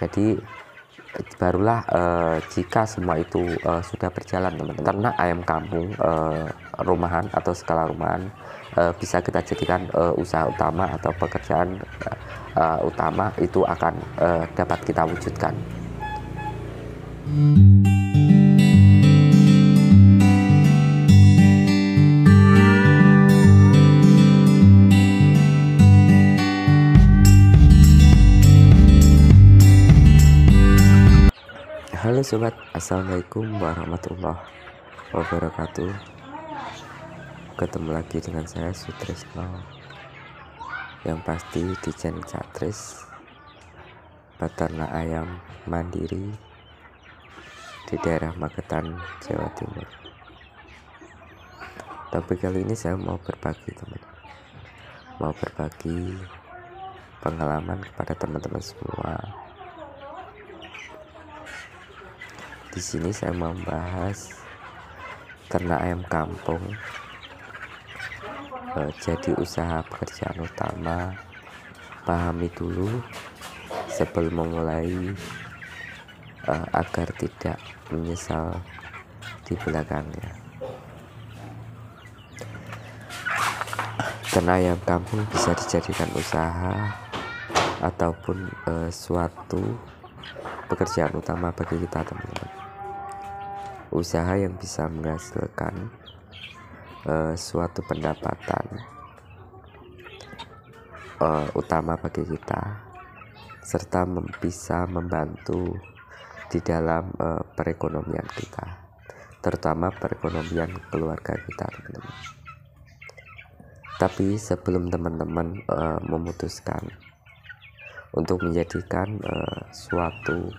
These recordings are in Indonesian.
Jadi barulah jika semua itu sudah berjalan teman-teman, ternak ayam kampung rumahan atau skala rumahan bisa kita jadikan usaha utama atau pekerjaan utama, itu akan dapat kita wujudkan. Halo sobat, assalamualaikum warahmatullahi wabarakatuh. Ketemu lagi dengan saya Sutrisno, yang pasti di channel Catris, peternak ayam mandiri di daerah Magetan, Jawa Timur. Tapi kali ini saya mau berbagi pengalaman kepada teman-teman semua. Di sini saya membahas ternak ayam kampung jadi usaha pekerjaan utama. Pahami dulu sebelum memulai agar tidak menyesal di belakangnya. Ternak ayam kampung bisa dijadikan usaha ataupun suatu pekerjaan utama bagi kita, teman-teman. Usaha yang bisa menghasilkan suatu pendapatan utama bagi kita, serta bisa membantu di dalam perekonomian kita, terutama perekonomian keluarga kita, teman-teman. Tapi sebelum teman-teman memutuskan untuk menjadikan suatu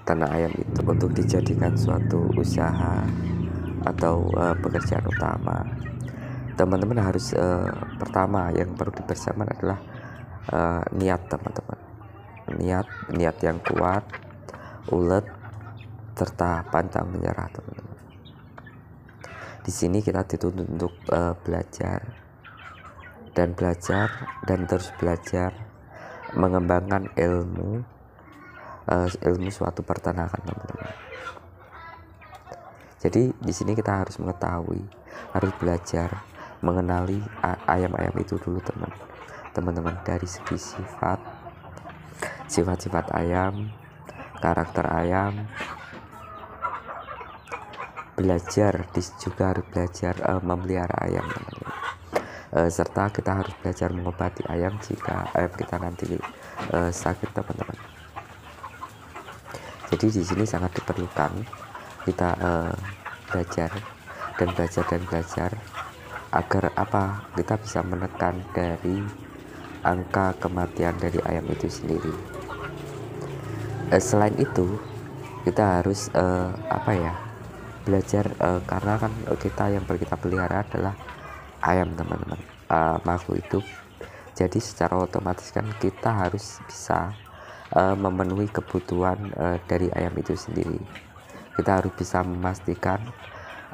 ternak ayam itu untuk dijadikan suatu usaha atau pekerjaan utama, teman-teman harus pertama yang perlu dipersiapkan adalah niat, teman-teman. Niat yang kuat, ulet, serta pantang menyerah, teman-teman. Di sini kita dituntut untuk belajar dan terus belajar, mengembangkan ilmu suatu peternakan, teman-teman. Jadi di sini kita harus mengetahui, harus belajar mengenali ayam-ayam itu dulu, teman-teman, dari segi sifat ayam, karakter ayam. Juga harus belajar memelihara ayam, teman-teman. Serta kita harus belajar mengobati ayam jika ayam kita nanti sakit, teman-teman. Jadi di sini sangat diperlukan kita belajar agar kita bisa menekan dari angka kematian dari ayam itu sendiri. Selain itu kita harus belajar karena kan kita yang kita pelihara adalah ayam, teman-teman, makhluk hidup. Jadi secara otomatis kan kita harus bisa memenuhi kebutuhan dari ayam itu sendiri. Kita harus bisa memastikan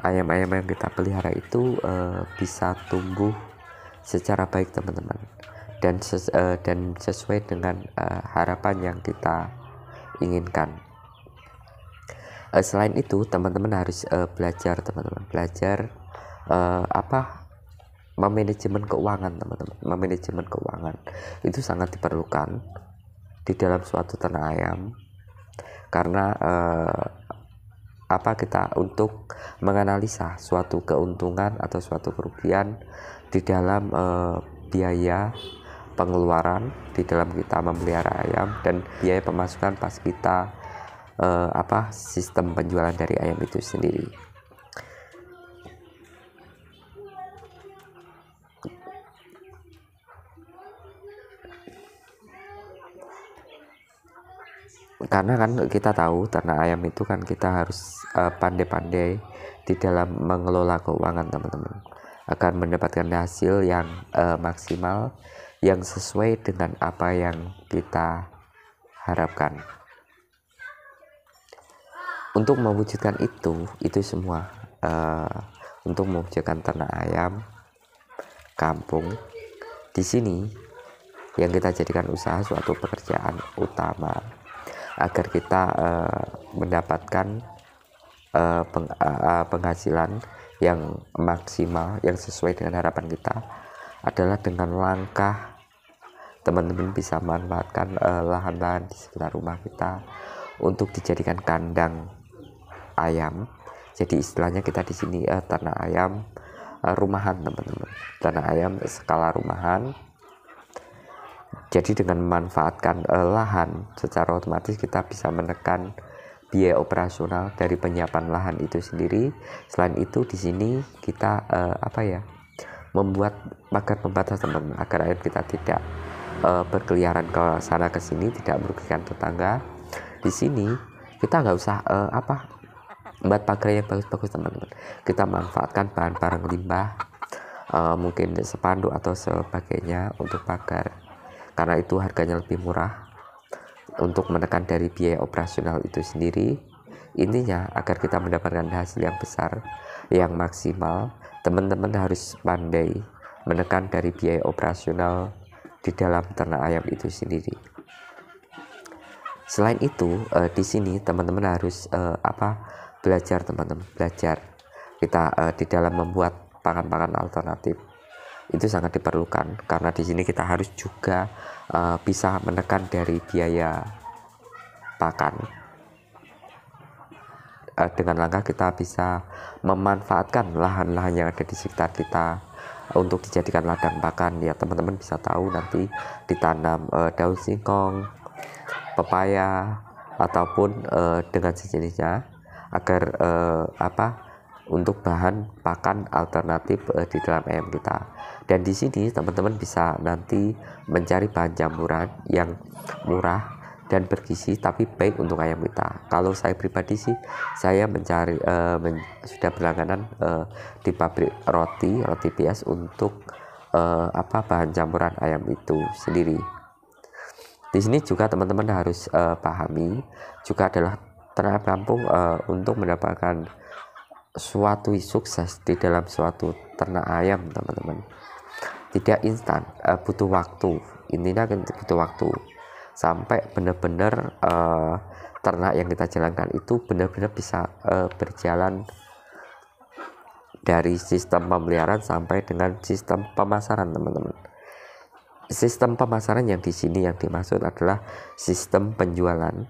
ayam-ayam yang kita pelihara itu bisa tumbuh secara baik, teman-teman, dan sesuai dengan harapan yang kita inginkan. Selain itu teman-teman harus belajar memanajemen keuangan, teman-teman. Memanajemen keuangan itu sangat diperlukan di dalam suatu ternak ayam, karena kita untuk menganalisa suatu keuntungan atau suatu kerugian di dalam biaya pengeluaran di dalam kita memelihara ayam dan biaya pemasukan pas kita sistem penjualan dari ayam itu sendiri. Karena kan kita tahu ternak ayam itu kan kita harus pandai-pandai di dalam mengelola keuangan, teman-teman, akan mendapatkan hasil yang maksimal, yang sesuai dengan apa yang kita harapkan. Untuk mewujudkan itu semua, untuk mewujudkan ternak ayam kampung di sini yang kita jadikan usaha suatu pekerjaan utama, agar kita mendapatkan penghasilan yang maksimal, yang sesuai dengan harapan kita, adalah dengan langkah teman-teman bisa manfaatkan lahan-lahan di sekitar rumah kita untuk dijadikan kandang ayam. Jadi istilahnya kita di sini ternak ayam rumahan, teman-teman, ternak ayam skala rumahan. Jadi dengan memanfaatkan lahan, secara otomatis kita bisa menekan biaya operasional dari penyiapan lahan itu sendiri. Selain itu di sini kita membuat pagar pembatas, teman-teman, agar ayam kita tidak berkeliaran ke sana ke sini, tidak merugikan tetangga. Di sini kita nggak usah buat pagar yang bagus-bagus, teman-teman. Kita manfaatkan bahan barang limbah, mungkin spanduk atau sebagainya untuk pagar, karena itu harganya lebih murah untuk menekan dari biaya operasional itu sendiri. Intinya agar kita mendapatkan hasil yang besar, yang maksimal, teman-teman harus pandai menekan dari biaya operasional di dalam ternak ayam itu sendiri. Selain itu di sini teman-teman harus belajar, teman-teman, belajar kita di dalam membuat pakan-pakan alternatif. Itu sangat diperlukan karena di sini kita harus juga bisa menekan dari biaya pakan. Dengan langkah kita bisa memanfaatkan lahan-lahan yang ada di sekitar kita untuk dijadikan ladang pakan. Ya, teman-teman bisa tahu nanti ditanam daun singkong, pepaya, ataupun dengan sejenisnya, agar untuk bahan pakan alternatif di dalam ayam kita. Dan di sini teman-teman bisa nanti mencari bahan campuran yang murah dan bergizi tapi baik untuk ayam kita. Kalau saya pribadi sih, saya mencari sudah berlangganan di pabrik roti PS untuk bahan campuran ayam itu sendiri. Di sini juga teman-teman harus pahami juga adalah ternak kampung untuk mendapatkan suatu sukses di dalam suatu ternak ayam, teman-teman, tidak instan, butuh waktu. Intinya butuh waktu sampai benar-benar ternak yang kita jalankan itu benar-benar bisa berjalan dari sistem pemeliharaan sampai dengan sistem pemasaran, teman-teman. Sistem pemasaran yang di sini yang dimaksud adalah sistem penjualan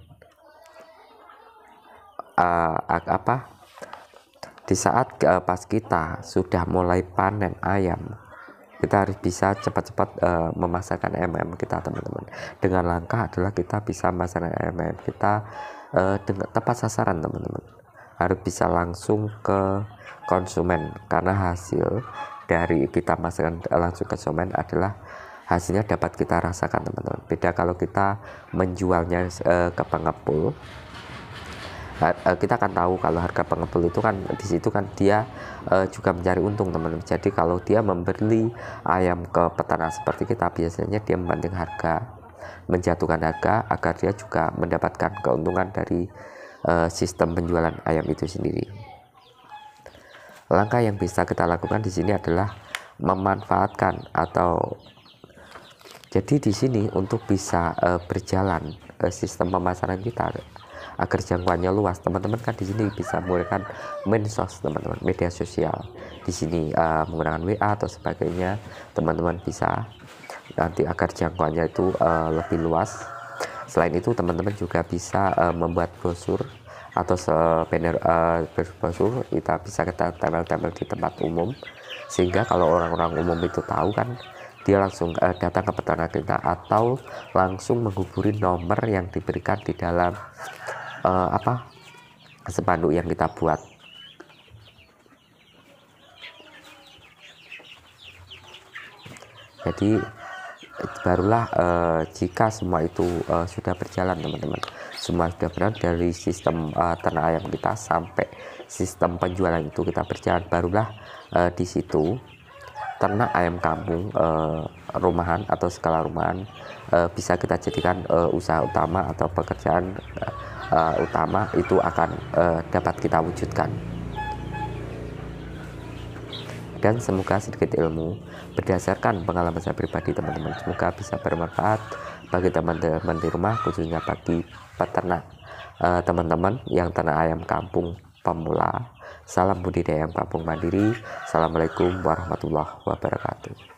di saat pas kita sudah mulai panen ayam, kita harus bisa cepat-cepat memasarkan ayam kita, teman-teman. Dengan langkah adalah kita bisa memasarkan ayam kita dengan tepat sasaran, teman-teman. Harus bisa langsung ke konsumen, karena hasil dari kita masarkan langsung ke konsumen adalah hasilnya dapat kita rasakan, teman-teman. Beda kalau kita menjualnya ke pengepul. Kita akan tahu kalau harga pengepul itu kan di situ kan dia juga mencari untung, teman-teman. Jadi kalau dia membeli ayam ke peternak seperti kita, biasanya dia membanding harga, menjatuhkan harga agar dia juga mendapatkan keuntungan dari sistem penjualan ayam itu sendiri. Langkah yang bisa kita lakukan di sini adalah memanfaatkan jadi di sini untuk bisa berjalan sistem pemasaran kita agar jangkauannya luas, teman-teman, kan di sini bisa menggunakan medsos, teman-teman, media sosial. Di sini menggunakan WA atau sebagainya, teman-teman bisa nanti agar jangkauannya itu lebih luas. Selain itu teman-teman juga bisa membuat brosur atau banner brosur, kita bisa kita tempel-tempel di tempat umum, sehingga kalau orang-orang umum itu tahu kan dia langsung datang ke peternak kita atau langsung menghubungi nomor yang diberikan di dalam spanduk yang kita buat. Jadi barulah jika semua itu sudah berjalan, teman-teman, semua sudah berjalan dari sistem ternak ayam kita sampai sistem penjualan itu kita berjalan, barulah di situ ternak ayam kampung rumahan atau skala rumahan bisa kita jadikan usaha utama atau pekerjaan utama, itu akan dapat kita wujudkan. Dan semoga sedikit ilmu berdasarkan pengalaman saya pribadi, teman-teman, semoga bisa bermanfaat bagi teman-teman di rumah, khususnya bagi peternak, teman-teman yang ternak ayam kampung pemula. Salam budidaya ayam kampung mandiri. Assalamualaikum warahmatullahi wabarakatuh.